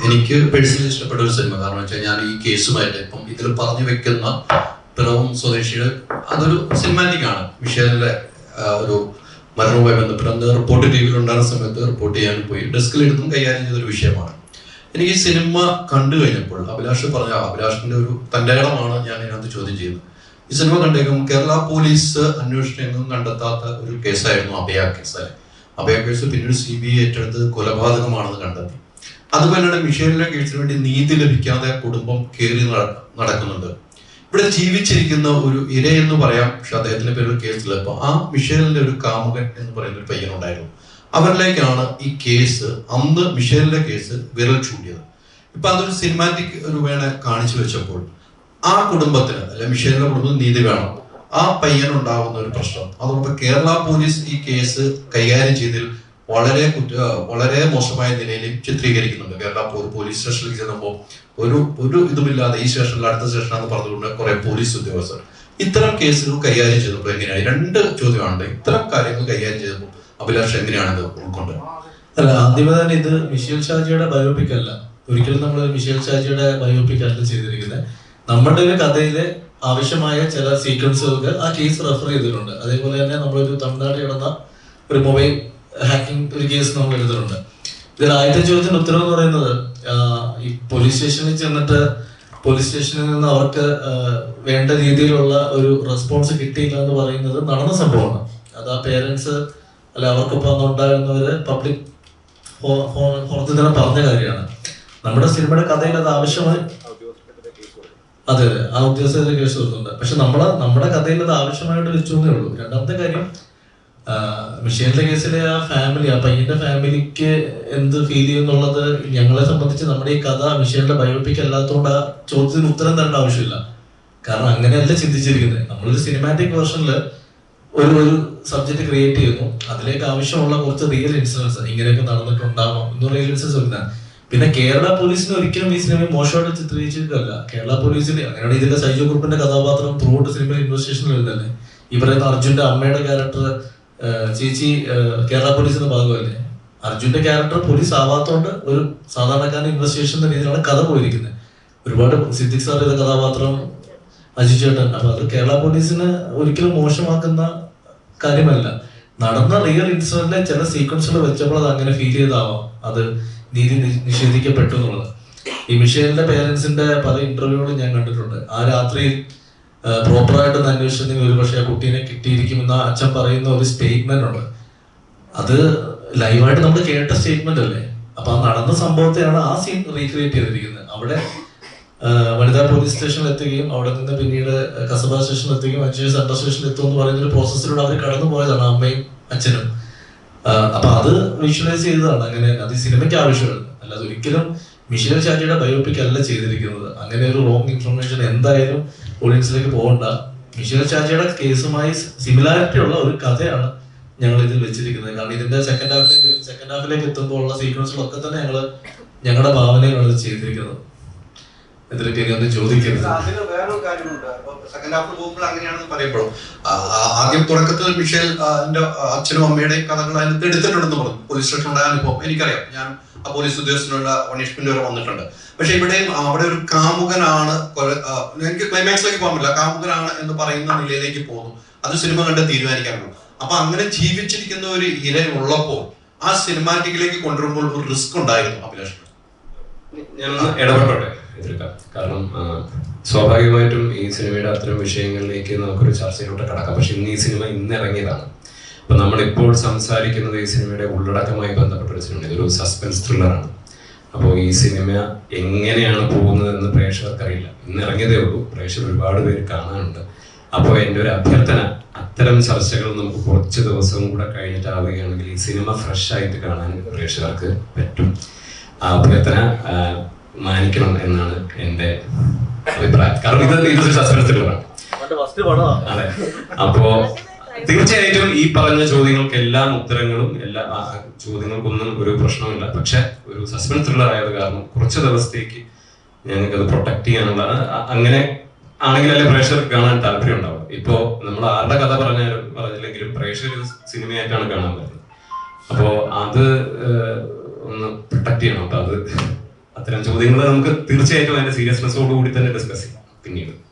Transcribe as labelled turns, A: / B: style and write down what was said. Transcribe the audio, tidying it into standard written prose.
A: എനിക്ക് പേഴ്സണലി ഇഷ്ടപ്പെട്ട ഒരു സിനിമ. കാരണം വെച്ചാൽ ഞാൻ ഈ കേസുമായിട്ട് ഇപ്പം ഇതിൽ പറഞ്ഞു വെക്കുന്ന പിറവം സ്വദേശിയുടെ അതൊരു സിനിമാറ്റിക് ആണ്. മിഷേലിന്റെ ഒരു മരണവുമായി ബന്ധപ്പെട്ട് അന്ന് റിപ്പോർട്ട് ടി വിയിൽ ഉണ്ടാകുന്ന സമയത്ത് റിപ്പോർട്ട് ചെയ്യാൻ പോയി ഡെസ്കിലെടുത്തും കൈകാര്യം ചെയ്തൊരു വിഷയമാണ്. എനിക്ക് ഈ സിനിമ കണ്ടു കഴിഞ്ഞപ്പോൾ അഭിലാഷിന്റെ ഒരു തൻ്റെ ഇടമാണ് ഞാൻ ഇതിനകത്ത് ചോദ്യം ചെയ്യുന്നത്. ഈ സിനിമ കണ്ടേക്കും കേരള പോലീസ് അന്വേഷണം കണ്ടെത്താത്ത ഒരു കേസായിരുന്നു അഭയ കേസ്. അല്ലെ, അഭയ കേസ് പിന്നീട് CBI ഏറ്റെടുത്ത് കൊലപാതകമാണെന്ന് കണ്ടെത്തി. അതുപോലെയാണ് മിഷേലിന്റെ കേസിന് വേണ്ടി നീതി ലഭിക്കാതെ കുടുംബം കയറി നടക്കുന്നുണ്ട്. ഇവിടെ ജീവിച്ചിരിക്കുന്ന ഒരു ഇരയെന്ന് പറയാം, പക്ഷെ അദ്ദേഹത്തിന്റെ പേര് കേസിൽ ഇപ്പൊ ആ മിഷേലിന്റെ ഒരു കാമുകൻ എന്ന് പറയുന്ന ഒരു പയ്യനുണ്ടായിരുന്നു. അവരിലേക്കാണ് ഈ കേസ്, അന്ന് മിഷേലിന്റെ കേസ് വിരൽ ചൂണ്ടിയത്. ഇപ്പൊ അതൊരു സിനിമാറ്റിക് രൂപേണ കാണിച്ചു വെച്ചപ്പോൾ ആ കുടുംബത്തിന് അല്ലെ മിഷേലിന്റെ കുടുംബത്തിന് നീതി വേണം. ആ പയ്യനുണ്ടാകുന്ന ഒരു പ്രശ്നം, അതോടൊപ്പം കേരള പോലീസ് ഈ കേസ് കൈകാര്യം ചെയ്തതിൽ വളരെ മോശമായ നിലയിൽ ചിത്രീകരിക്കുന്നുണ്ട്. കേരള പോലീസ് സ്റ്റേഷനിലേക്ക് ചെന്നപ്പോൾ ഒരു ഇതുമില്ലാതെ ഈ സ്റ്റേഷനിൽ അടുത്ത സ്റ്റേഷനാണെന്ന് പറഞ്ഞുകൊണ്ട് കുറെ പോലീസ് ഉദ്യോഗസ്ഥർ ഇത്തരം കേസുകൾ കൈകാര്യം ചെയ്തപ്പോൾ എങ്ങനെയാണ്? രണ്ട് ചോദ്യമാണ്. ഇത്തരം കാര്യങ്ങൾ കൈകാര്യം ചെയ്തപ്പോൾ അഭിലാഷ് എങ്ങനെയാണ് ഇത് ഉൾക്കൊണ്ടത്?
B: അല്ല, ആദ്യമേ തന്നെ ഇത് മിഷേൽ ഷാജിയുടെ ബയോപിക് അല്ല. ഒരിക്കലും നമ്മൾ മിഷേൽ ഷാജിയുടെ ബയോപിക് അല്ല ചെയ്തിരിക്കുന്നത്. നമ്മുടെ ഒരു കഥയിലെ ആവശ്യമായ ചില സീക്വൻസുകൾക്ക് ആ കേസ് റെഫർ ചെയ്തിട്ടുണ്ട്. അതേപോലെ തന്നെ നമ്മളൊരു തമിഴ്നാട് കിടന്ന ഒരു മൊബൈൽ ഹാക്കിംഗ് ഒരു കേസ് നമ്മൾ എഴുതുന്നുണ്ട്. ഇതിൽ ആദ്യത്തെ ചോദ്യത്തിന് ഉത്തരം എന്ന് പറയുന്നത്, ഈ പോലീസ് സ്റ്റേഷനിൽ ചെന്നിട്ട് പോലീസ് സ്റ്റേഷനിൽ നിന്ന് അവർക്ക് വേണ്ട രീതിയിലുള്ള ഒരു റെസ്പോൺസ് കിട്ടിയില്ല എന്ന് പറയുന്നത് നടന്ന സംഭവമാണ്. അത് ആ പേരൻസ് അല്ല അവർക്കൊപ്പം അന്നുണ്ടായിരുന്നവര് പബ്ലിക് പുറത്തു തന്നെ പറഞ്ഞ കാര്യമാണ്. നമ്മുടെ സിനിമയുടെ കഥയിൽ അത് ആവശ്യമായി, അതെ ആ ഉദ്യോഗസ്ഥരെ കേസ് കൊടുക്കുന്നുണ്ട്. പക്ഷെ നമ്മുടെ കഥയിൽ അത് ആവശ്യമായിട്ട് വെച്ചോന്നേ ഉള്ളൂ. രണ്ടാമത്തെ കാര്യം, മിഷേലിന്റെ കേസിലെ ആ ഫാമിലി, ആ പയ്യന്റെ ഫാമിലിക്ക് എന്ത് ഫീൽ ചെയ്യുന്നുള്ളത് ഞങ്ങളെ സംബന്ധിച്ച് നമ്മുടെ ഈ കഥ മിഷേലിന്റെ ബയോപിക് അല്ലാത്തതുകൊണ്ട് ആ ചോദ്യത്തിന് ഉത്തരം തരേണ്ട ആവശ്യമില്ല. കാരണം അങ്ങനെയല്ല ചിന്തിച്ചിരിക്കുന്നത്. നമ്മളൊരു സിനിമാറ്റിക് വേർഷനിൽ ഒരു സബ്ജക്ട് ക്രിയേറ്റ് ചെയ്യുന്നു, അതിലേക്ക് ആവശ്യമുള്ള കുറച്ച് റിയൽ ഇൻസിഡൻസ് ഇങ്ങനെയൊക്കെ നടന്നിട്ടുണ്ടാവാം എന്ന് റിയൽ ഇൻസിഡൻസ് വരുന്നതാണ്. പിന്നെ കേരള പോലീസിന് ഒരിക്കലും ഈ സിനിമ മോശമായിട്ട് ചിത്രീകരിച്ചിട്ടല്ല. കേരള പോലീസിന് അങ്ങനെയാണ് ഇതിന്റെ സൈജോ ഗ്രൂപ്പിന്റെ കഥാപാത്രം ത്രൂ ഔട്ട് സിനിമയിൽ ഇൻവെസ്റ്റിഗേഷനിൽ വരുന്നല്ലേ. ഈ പറയുന്ന അർജുന്റെ അമ്മയുടെ ക്യാരക്ടർ ചേച്ചി കേരള പോലീസിന്റെ ഭാഗമല്ലേ. അർജുന്റെ ക്യാരക്ടർ പോലീസ് ആവാത്തോണ്ട് ഒരു സാധാരണക്കാരൻ ഇൻവെസ്റ്റിഗേഷൻ രീതിയിലാണ് കഥ പോയിരിക്കുന്നത്. ഒരുപാട് സിദ്ദിഖ് സാർ ചെയ്ത കഥാപാത്രം അജിത് ചേട്ടൻ. അപ്പൊ അത് കേരള പോലീസിന് ഒരിക്കലും മോശമാക്കുന്ന കാര്യമല്ല. നടന്ന റിയൽ ഇൻസിഡന്റിലെ ചില സീക്വൻസുകൾ വെച്ചപ്പോൾ അത് അങ്ങനെ ഫീൽ ചെയ്താവാം അത് നീതി നിഷേധിക്കപ്പെട്ടു എന്നുള്ളത്. ഈ മിഷേലിന്റെ പേരൻസിന്റെ പല ഇന്റർവ്യൂകളും ഞാൻ കണ്ടിട്ടുണ്ട്. ആ രാത്രിയിൽ പ്രോപ്പറായിട്ടൊന്ന് അന്വേഷിച്ചെങ്കിൽ ഒരു പക്ഷേ ആ കുട്ടീനെ കിട്ടിയിരിക്കുമെന്ന് അച്ഛൻ പറയുന്ന ഒരു സ്റ്റേറ്റ്മെന്റ് ഉണ്ട്. അത് ലൈവായിട്ട് നമ്മൾ കേട്ട സ്റ്റേറ്റ്മെന്റ് അല്ലേ. അപ്പൊ ആ നടന്ന സംഭവത്തെയാണ് ആ സീൻ റീക്രിയേറ്റ് ചെയ്തിരിക്കുന്നത്. അവിടെ വനിതാ പോലീസ് സ്റ്റേഷനിൽ എത്തുകയും അവിടെ നിന്ന് പിന്നീട് കസബ സ്റ്റേഷനിൽ എത്തുകയും അതിനുശേഷം സെൻട്രൽ സ്റ്റേഷനിൽ എത്തും എന്ന് പറയുന്ന ഒരു പ്രോസസ്സിലൂടെ അവർ കടന്നു പോയതാണ് അമ്മയും അച്ഛനും. അപ്പൊ അത് വിഷ്വലൈസ് ചെയ്തതാണ്. അങ്ങനെ അത് സിനിമയ്ക്ക് ആവശ്യമാണ്, അല്ലാതെ ഒരിക്കലും മിഷേൽ ഷാജിയുടെ ബയോപിക് അല്ല ചെയ്തിരിക്കുന്നത്. അങ്ങനെ ഒരു റോങ് ഇൻഫർമേഷൻ എന്തായാലും ഓഡിയൻസിലേക്ക് പോകണ്ട. മിഷേൽ ഷാജിയുടെ കേസുമായി സിമിലാരിറ്റി ഉള്ള ഒരു കഥയാണ് ഞങ്ങൾ ഇതിൽ വെച്ചിരിക്കുന്നത്. കാരണം ഇതിന്റെ സെക്കൻഡ് ഹാഫിലേക്ക് എത്തുമ്പോൾ ഉള്ള സീക്വൻസുകളൊക്കെ തന്നെ ഞങ്ങളുടെ ഭാവനയിലാണ് ഇത് ചെയ്തിരിക്കുന്നത്. ഇതിലൊക്കെ ഇനി ചോദിക്കരുത്.
A: വേറൊരു കാര്യമുണ്ട്. സെക്കൻഡ് ഹാഫ് പോകുമ്പോൾ അങ്ങനെയാണെന്ന് പറയുമ്പോഴും ആദ്യം തുടക്കത്തിൽ മിഷേൽ അച്ഛനും അമ്മയുടെയും കഥകൾ അതിനകത്ത് എടുത്തിട്ടുണ്ടെന്ന് പറഞ്ഞു. പോലീസ് സ്റ്റേഷനിലുള്ള അനുഭവം എനിക്കറിയാം. ഞാൻ ആ പോലീസ് ഉദ്യോഗസ്ഥനുള്ള പണിഷ്മെന്റ് വരെ വന്നിട്ടുണ്ട്. പക്ഷെ ഇവിടെയും അവിടെ ഒരു കാമുകനാണ്, എനിക്ക് ക്ലൈമാക്സിലേക്ക് പോകാൻ പറ്റില്ല, കാമുകനാണ് എന്ന് പറയുന്ന നിലയിലേക്ക് പോകുന്നു. അത് സിനിമ കണ്ട് തീരുമാനിക്കാനുള്ളൂ. അപ്പൊ അങ്ങനെ ജീവിച്ചിരിക്കുന്ന ഒരു ഇര ഉള്ളപ്പോൾ ആ സിനിമാറ്റിക്കിലേക്ക് കൊണ്ടുവരുമ്പോൾ ഒരു റിസ്ക് ഉണ്ടായിരുന്നു അഭിലാഷ്.
C: ഞാനൊന്ന് ഇടപെട്ടോട്ടെ എതിർക്കാം. കാരണം സ്വാഭാവികമായിട്ടും ഈ സിനിമയുടെ അത്തരം വിഷയങ്ങളിലേക്ക് നമുക്കൊരു ചർച്ചയിലോട്ട് കടക്കാം. പക്ഷെ ഇന്ന് ഈ സിനിമ ഇറങ്ങിയതാണ്. അപ്പൊ നമ്മളിപ്പോൾ സംസാരിക്കുന്നത് ഈ സിനിമയുടെ ഉള്ളടക്കമായി ബന്ധപ്പെട്ട ഒരു സിനിമ. ഇതൊരു സസ്പെൻസ് ത്രില്ലറാണ്. അപ്പോൾ ഈ സിനിമ എങ്ങനെയാണ് പോകുന്നതെന്ന് പ്രേക്ഷകർക്ക് അറിയില്ല. ഇന്ന് ഇറങ്ങിയതേ ഉള്ളൂ, പ്രേക്ഷകർ ഒരുപാട് പേര് കാണാനുണ്ട്. അപ്പോൾ എൻ്റെ ഒരു അഭ്യർത്ഥന, അത്തരം ചർച്ചകൾ നമുക്ക് കുറച്ച് ദിവസവും കൂടെ കഴിഞ്ഞിട്ടാവുകയാണെങ്കിൽ ഈ സിനിമ ഫ്രഷ് ആയിട്ട് കാണാൻ പ്രേക്ഷകർക്ക് പറ്റും. ആ അഭ്യർത്ഥന മാനിക്കണം എന്നാണ് എൻ്റെ അഭിപ്രായം. കാരണം ഇതൊരു സസ്പെൻസ് ത്രില്ലറാണ്. അതെ. അപ്പോ തീർച്ചയായിട്ടും ഈ പറഞ്ഞ ചോദ്യങ്ങൾക്കെല്ലാം ഉത്തരങ്ങളും ചോദ്യങ്ങൾക്കൊന്നും ഒരു പ്രശ്നമില്ല. പക്ഷെ ഒരു സസ്പെൻസ് ത്രില്ലർ ആയത് കാരണം കുറച്ച് ദിവസത്തേക്ക് ഞങ്ങൾക്ക് അത് പ്രൊട്ടക്ട് ചെയ്യാനുള്ള, അങ്ങനെ ആണെങ്കിലല്ലേ പ്രേക്ഷകർക്ക് കാണാൻ താല്പര്യം ഉണ്ടാവും. ഇപ്പോ നമ്മൾ ആരുടെ കഥ പറഞ്ഞില്ലെങ്കിലും പ്രേക്ഷകർ സിനിമയായിട്ടാണ് കാണാൻ പറ്റുന്നത്. അപ്പോ അത് ഒന്ന് പ്രൊട്ടക്ട് ചെയ്യണം. അപ്പൊ അത്തരം ചോദ്യങ്ങൾ നമുക്ക് തീർച്ചയായിട്ടും അതിന്റെ സീരിയസ്നെസ്സോടുകൂടി തന്നെ ഡിസ്കസ് ചെയ്യാം പിന്നീട്.